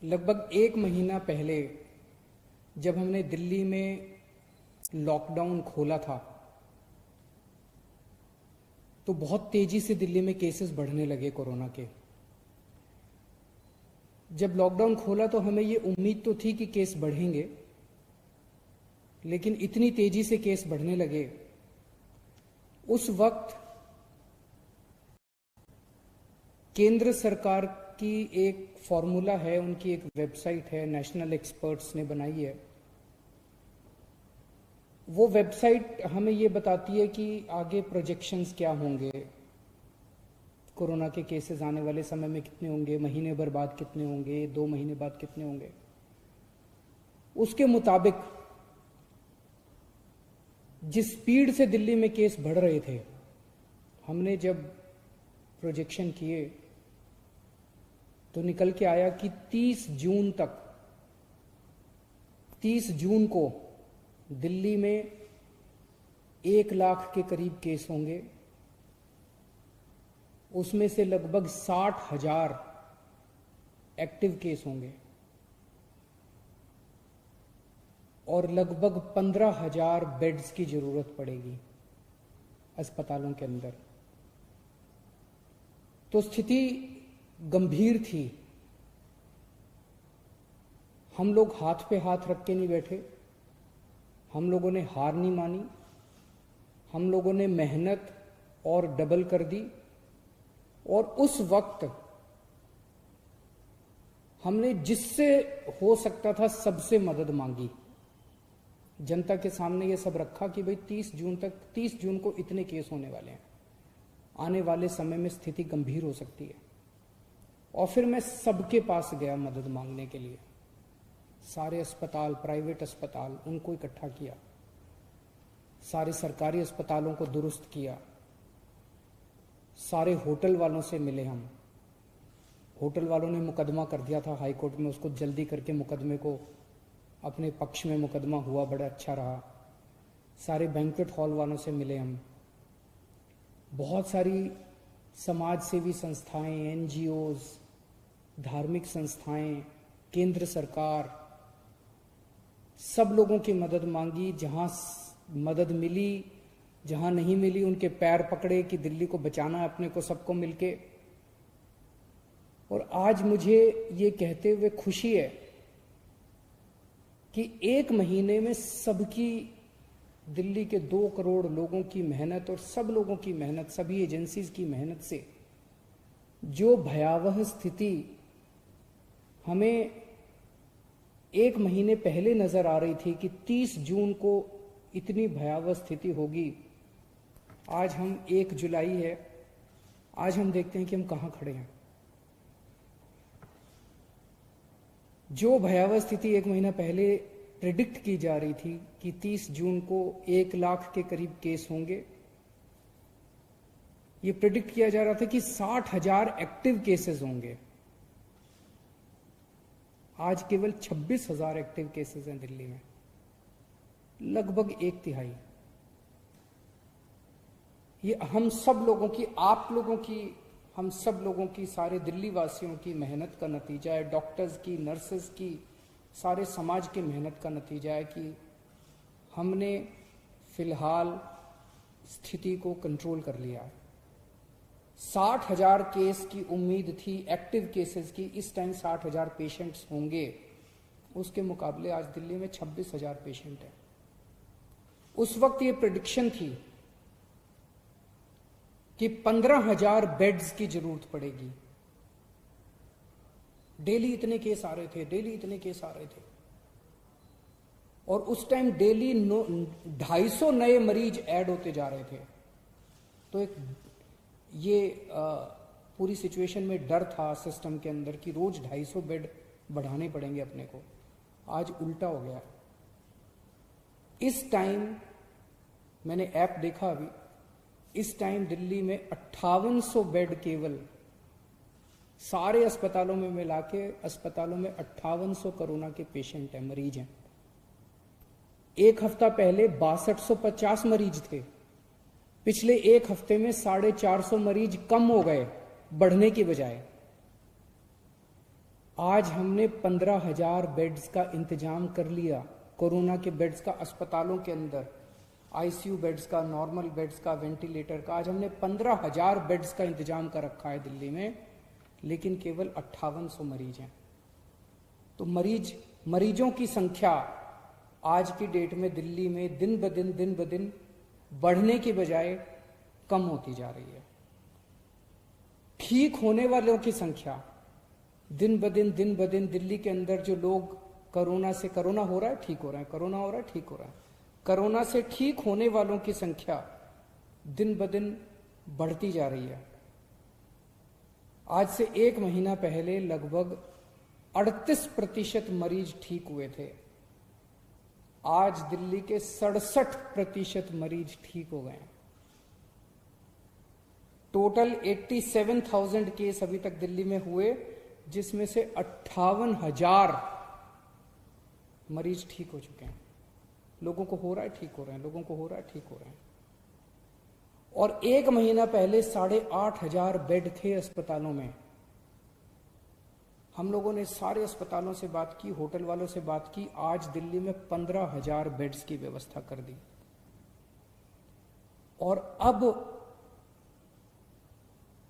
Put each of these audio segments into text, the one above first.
लगभग एक महीना पहले जब हमने दिल्ली में लॉकडाउन खोला था तो बहुत तेजी से दिल्ली में केसेस बढ़ने लगे कोरोना के। जब लॉकडाउन खोला तो हमें ये उम्मीद तो थी कि केस बढ़ेंगे, लेकिन इतनी तेजी से केस बढ़ने लगे। उस वक्त केंद्र सरकार की एक फॉर्मूला है, उनकी एक वेबसाइट है, नेशनल एक्सपर्ट्स ने बनाई है। वो वेबसाइट हमें ये बताती है कि आगे प्रोजेक्शंस क्या होंगे, कोरोना के केसेस आने वाले समय में कितने होंगे, महीने भर बाद कितने होंगे, 2 महीने बाद कितने होंगे। उसके मुताबिक जिस स्पीड से दिल्ली में केस बढ़ रहे थे, हमने जब प्रोजेक्शन किए तो निकल के आया कि 30 जून को दिल्ली में 1 लाख के करीब केस होंगे। उसमें से लगभग 60,000 एक्टिव केस होंगे और लगभग 15,000 बेड्स की जरूरत पड़ेगी अस्पतालों के अंदर। तो स्थिति गंभीर थी। हम लोग हाथ पे हाथ रख के नहीं बैठे, हम लोगों ने हार नहीं मानी, हम लोगों ने मेहनत और डबल कर दी। और उस वक्त हमने जिससे हो सकता था सबसे मदद मांगी। जनता के सामने ये सब रखा कि भाई 30 जून को इतने केस होने वाले हैं, आने वाले समय में स्थिति गंभीर हो सकती है। और फिर मैं सबके पास गया मदद मांगने के लिए। सारे अस्पताल, प्राइवेट अस्पताल, उनको इकट्ठा किया, सारे सरकारी अस्पतालों को दुरुस्त किया, सारे होटल वालों से मिले हम। होटल वालों ने मुकदमा कर दिया था हाई कोर्ट में, उसको जल्दी करके मुकदमे को अपने पक्ष में मुकदमा हुआ, बड़ा अच्छा रहा। सारे बैंक्वेट हॉल वालों से मिले हम। बहुत सारी समाज सेवी संस्थाएं, एनजीओज, धार्मिक संस्थाएं, केंद्र सरकार, सब लोगों की मदद मांगी। जहां मदद मिली, जहां नहीं मिली, उनके पैर पकड़े कि दिल्ली को बचाना है अपने को, सबको मिलके। और आज मुझे ये कहते हुए खुशी है कि 1 महीने में सबकी, दिल्ली के 2 करोड़ लोगों की मेहनत और सब लोगों की मेहनत, सभी एजेंसीज की मेहनत से जो भयावह स्थिति हमें 1 महीने पहले नजर आ रही थी कि 30 जून को इतनी भयावह स्थिति होगी, आज हम 1 जुलाई है, आज हम देखते हैं कि हम कहां खड़े हैं। जो भयावह स्थिति 1 महीना पहले प्रेडिक्ट की जा रही थी कि 30 जून को 1 लाख के करीब केस होंगे, ये प्रेडिक्ट किया जा रहा था कि 60,000 एक्टिव केसेस होंगे। आज केवल 26,000 एक्टिव केसेस हैं दिल्ली में, लगभग 1/3। ये हम सब लोगों की, आप लोगों की, हम सब लोगों की, सारे दिल्ली वासियों की मेहनत का नतीजा है। डॉक्टर्स की, नर्सेस की, सारे समाज की मेहनत का नतीजा है कि हमने फिलहाल स्थिति को कंट्रोल कर लिया है। 60,000 केस की उम्मीद थी, एक्टिव केसेस की। इस टाइम 60,000 पेशेंट्स होंगे, उसके मुकाबले आज दिल्ली में 26,000 पेशेंट हैं। उस वक्त ये प्रेडिक्शन थी कि 15,000 बेड्स की जरूरत पड़ेगी। डेली इतने केस आ रहे थे, डेली इतने केस आ रहे थे। और उस टाइम डेली 250 नए मरीज ऐड होते जा रहे थे। तो एक ये पूरी सिचुएशन में डर था सिस्टम के अंदर कि रोज 250 बेड बढ़ाने पड़ेंगे अपने को। आज उल्टा हो गया। इस टाइम मैंने ऐप देखा अभी, इस टाइम दिल्ली में 5800 बेड, केवल सारे अस्पतालों में मिला के अस्पतालों में 5800 कोरोना के पेशेंट हैं, मरीज हैं। 1 हफ्ता पहले 6250 मरीज थे। पिछले 1 हफ्ते में 450 मरीज कम हो गए, बढ़ने की बजाय। आज हमने 15,000 बेड्स का इंतजाम कर लिया, कोरोना के बेड्स का अस्पतालों के अंदर, आईसीयू बेड्स का, नॉर्मल बेड्स का, वेंटिलेटर का। आज हमने 15,000 बेड्स का इंतजाम कर रखा है दिल्ली में, लेकिन केवल 5800 मरीज हैं। तो मरीजों की संख्या आज की डेट में दिल्ली में दिन ब दिन बढ़ने की बजाय कम होती जा रही है। ठीक होने वालों की संख्या दिन ब दिन दिल्ली के अंदर जो लोग कोरोना हो रहा है, ठीक हो रहा है, कोरोना हो रहा है, ठीक हो रहा है, कोरोना से ठीक होने वालों की संख्या दिन ब दिन बढ़ती जा रही है। आज से 1 महीना पहले लगभग 38% मरीज ठीक हुए थे। आज दिल्ली के 67% मरीज ठीक हो गए। टोटल 87,000 केस अभी तक दिल्ली में हुए, जिसमें से 58,000 मरीज ठीक हो चुके हैं। लोगों को हो रहा है, ठीक हो रहे हैं, लोगों को हो रहा है, ठीक हो रहे हैं। और 1 महीना पहले 8,500 बेड थे अस्पतालों में। हम लोगों ने सारे अस्पतालों से बात की, होटल वालों से बात की। आज दिल्ली में 15,000 बेड्स की व्यवस्था कर दी। और अब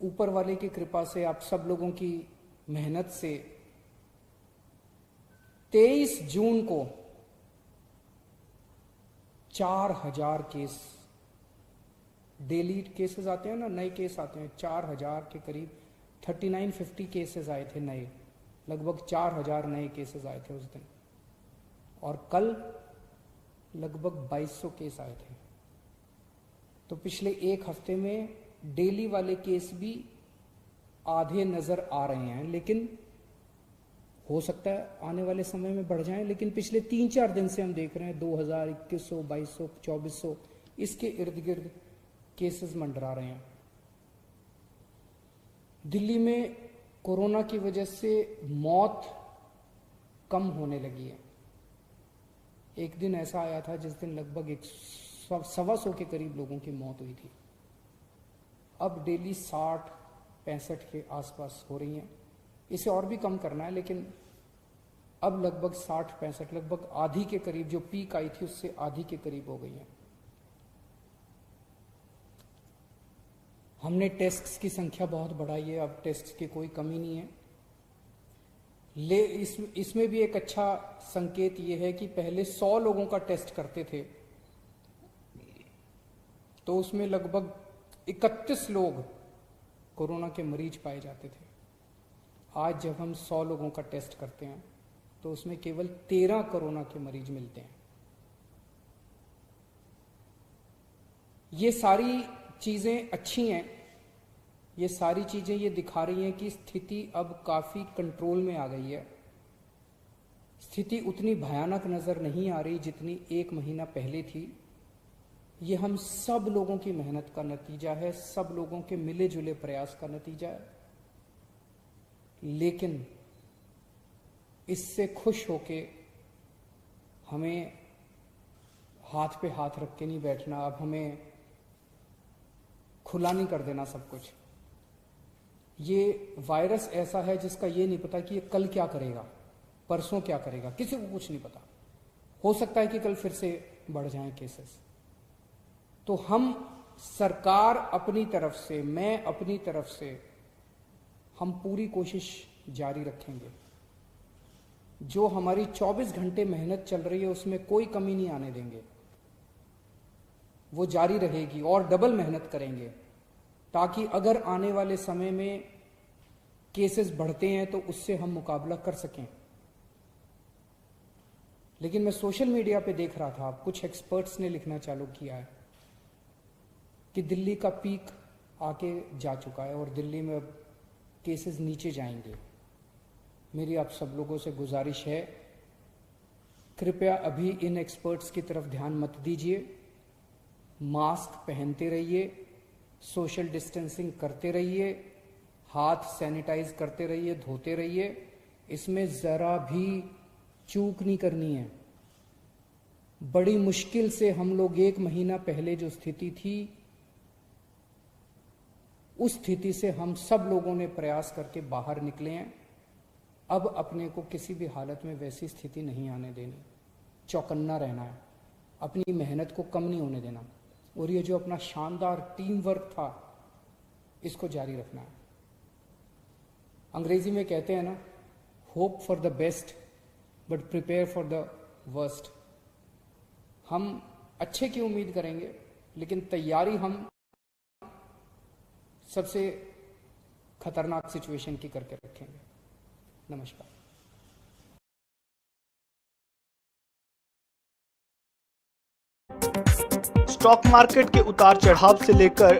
ऊपर वाले की कृपा से, आप सब लोगों की मेहनत से 23 जून को 4,000 केस, डेली केसेस आते हैं ना, नए केस आते हैं, 4,000 के करीब 3950 केसेस आए थे नए, लगभग 4,000 नए केसेस आए थे उस दिन। और कल लगभग 2200 केस आए थे। तो पिछले 1 हफ्ते में डेली वाले केस भी आधे नजर आ रहे हैं, लेकिन हो सकता है आने वाले समय में बढ़ जाएं। लेकिन पिछले 3-4 दिन से हम देख रहे हैं 2000, 2100, 2200, 2400 इसके इर्द गिर्द केसेस मंडरा रहे हैं। दिल्ली में कोरोना की वजह से मौत कम होने लगी है। एक दिन ऐसा आया था जिस दिन लगभग 125 के करीब लोगों की मौत हुई थी। अब डेली 60-65 के आसपास हो रही हैं। इसे और भी कम करना है, लेकिन अब लगभग 60-65, लगभग आधी के करीब, जो पीक आई थी उससे आधी के करीब हो गई है। हमने टेस्ट्स की संख्या बहुत बढ़ाई है, अब टेस्ट्स की कोई कमी नहीं है। इसमें भी एक अच्छा संकेत ये है कि पहले 100 लोगों का टेस्ट करते थे तो उसमें लगभग 31 लोग कोरोना के मरीज पाए जाते थे। आज जब हम 100 लोगों का टेस्ट करते हैं तो उसमें केवल 13 कोरोना के मरीज मिलते हैं। ये सारी चीजें अच्छी हैं, ये सारी चीजें ये दिखा रही हैं कि स्थिति अब काफी कंट्रोल में आ गई है। स्थिति उतनी भयानक नजर नहीं आ रही जितनी 1 महीना पहले थी। ये हम सब लोगों की मेहनत का नतीजा है, सब लोगों के मिले जुले प्रयास का नतीजा है। लेकिन इससे खुश होके हमें हाथ पे हाथ रख के नहीं बैठना। अब हमें खुला नहीं कर देना सब कुछ। ये वायरस ऐसा है जिसका ये नहीं पता कि ये कल क्या करेगा, परसों क्या करेगा, किसी को कुछ नहीं पता। हो सकता है कि कल फिर से बढ़ जाएं केसेस। तो हम सरकार अपनी तरफ से, मैं अपनी तरफ से, हम पूरी कोशिश जारी रखेंगे। जो हमारी 24 घंटे मेहनत चल रही है उसमें कोई कमी नहीं आने देंगे, वो जारी रहेगी और डबल मेहनत करेंगे, ताकि अगर आने वाले समय में केसेस बढ़ते हैं तो उससे हम मुकाबला कर सकें। लेकिन मैं सोशल मीडिया पे देख रहा था, कुछ एक्सपर्ट्स ने लिखना चालू किया है कि दिल्ली का पीक आके जा चुका है और दिल्ली में अब केसेस नीचे जाएंगे। मेरी आप सब लोगों से गुजारिश है, कृपया अभी इन एक्सपर्ट्स की तरफ ध्यान मत दीजिए। मास्क पहनते रहिए, सोशल डिस्टेंसिंग करते रहिए, हाथ सैनिटाइज करते रहिए, धोते रहिए। इसमें जरा भी चूक नहीं करनी है। बड़ी मुश्किल से हम लोग 1 महीना पहले जो स्थिति थी, उस स्थिति से हम सब लोगों ने प्रयास करके बाहर निकले हैं। अब अपने को किसी भी हालत में वैसी स्थिति नहीं आने देनी, चौकन्ना रहना है, अपनी मेहनत को कम नहीं होने देना, और ये जो अपना शानदार टीम वर्क था इसको जारी रखना है। अंग्रेजी में कहते हैं ना, hope for the best but prepare for the worst. हम अच्छे की उम्मीद करेंगे लेकिन तैयारी हम सबसे खतरनाक सिचुएशन की करके रखेंगे। नमस्कार। स्टॉक मार्केट के उतार चढ़ाव से लेकर